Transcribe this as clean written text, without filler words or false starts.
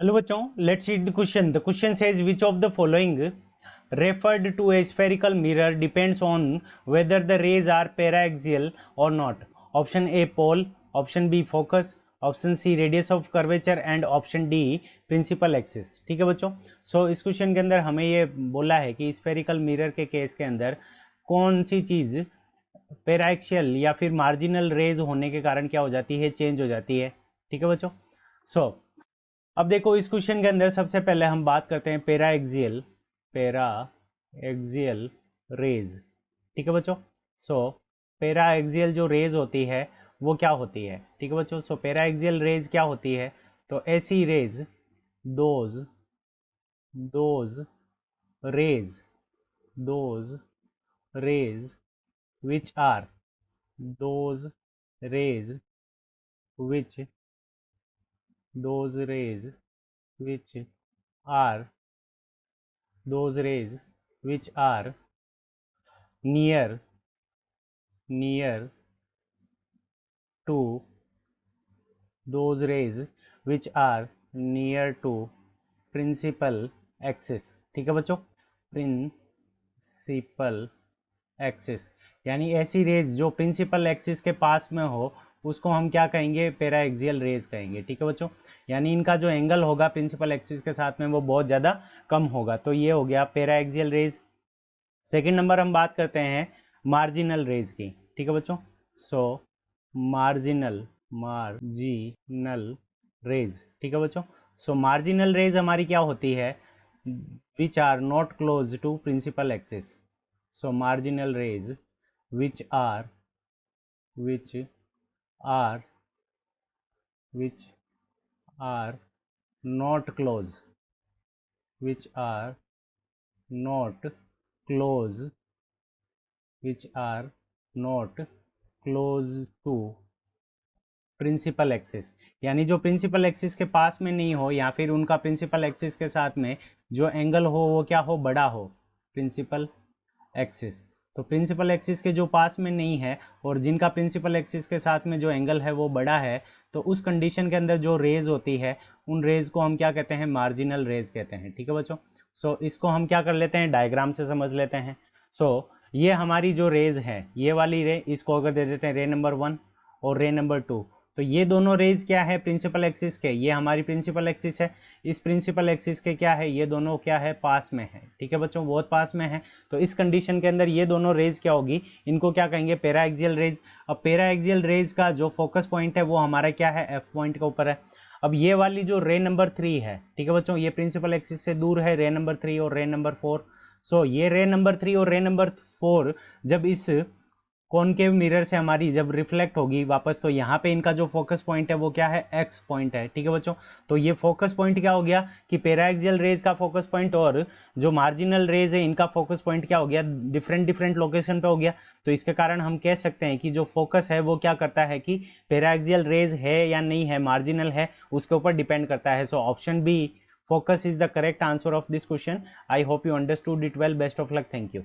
Hello बच्चों, let's read the question. The question says which of the following referred to a spherical mirror depends on whether the rays are paraxial or not. Option A pole, option B focus, option C radius of curvature and option D principal axis. ठीक है बच्चों. सो इस question के अंदर हमें ये बोला है कि स्फेरिकल मिरर के केस के अंदर कौन सी चीज़ पैराक्सियल या फिर मार्जिनल रेज होने के कारण क्या हो जाती है, चेंज हो जाती है. ठीक है बच्चों. सो अब देखो इस क्वेश्चन के अंदर सबसे पहले हम बात करते हैं पैरा एक्सियल रेज. ठीक है बच्चों. सो पैरा एक्सियल जो रेज होती है वो क्या होती है. ठीक है बच्चों. सो पैरा एक्सियल रेज क्या होती है, तो ऐसी rays those rays which are those rays which are near to those rays which are near to principal axis. ठीक है बच्चों. प्रिंसिपल एक्सिस यानी ऐसी रेज जो प्रिंसिपल एक्सिस के पास में हो उसको हम क्या कहेंगे, पैरा एक्सियल रेज कहेंगे. ठीक है बच्चों. यानी इनका जो एंगल होगा प्रिंसिपल एक्सिस के साथ में वो बहुत ज़्यादा कम होगा. तो ये हो गया paraxial rays. Second number हम बात करते हैं मार्जिनल रेज की. ठीक है बच्चों. So marginal rays. ठीक है बच्चों. सो मार्जिनल रेज हमारी क्या होती है, which are not close to principal axis. So marginal rays which are not close to principal axis. यानी जो प्रिंसिपल एक्सिस के पास में नहीं हो या फिर उनका प्रिंसिपल एक्सिस के साथ में जो एंगल हो वो क्या हो, बड़ा हो, प्रिंसिपल एक्सिस. तो प्रिंसिपल एक्सिस के जो पास में नहीं है और जिनका प्रिंसिपल एक्सिस के साथ में जो एंगल है वो बड़ा है, तो उस कंडीशन के अंदर जो रेज होती है उन रेज को हम क्या कहते हैं, मार्जिनल रेज कहते हैं. ठीक है बच्चों. सो इसको हम क्या कर लेते हैं, डायग्राम से समझ लेते हैं. सो ये हमारी जो रेज है, ये वाली रे, इसको अगर दे देते हैं रे नंबर 1 और रे नंबर 2, तो ये दोनों रेज क्या है, प्रिंसिपल एक्सिस के, ये हमारी प्रिंसिपल एक्सिस है. इस प्रिंसिपल एक्सिस के क्या है, ये दोनों क्या है, पास में है. ठीक है बच्चों, बहुत पास में है. तो इस कंडीशन के अंदर ये दोनों रेज क्या होगी, इनको क्या कहेंगे, पैरा एक्सियल रेज. अब पैरा एक्सियल रेज का जो फोकस पॉइंट है वो हमारा क्या है, एफ पॉइंट के ऊपर है. अब ये वाली जो रे नंबर 3 है, ठीक है बच्चों, ये प्रिंसिपल एक्सिस से दूर है, रे नंबर 3 और रे नंबर 4. सो ये रे नंबर 3 और रे नंबर 4 जब इस कॉनकेव मिरर से हमारी जब रिफ्लेक्ट होगी वापस, तो यहाँ पे इनका जो फोकस पॉइंट है वो क्या है, एक्स पॉइंट है. ठीक है बच्चों. तो ये फोकस पॉइंट क्या हो गया कि पैराक्सियल रेज का फोकस पॉइंट और जो मार्जिनल रेज है इनका फोकस पॉइंट क्या हो गया, डिफरेंट लोकेशन पे हो गया. तो इसके कारण हम कह सकते हैं कि जो फोकस है वो क्या करता है कि पैराक्सियल रेज है या नहीं है, मार्जिनल है, उसके ऊपर डिपेंड करता है. So option B, focus is the correct answer of this question. I hope you understood it well. Best of luck. Thank you.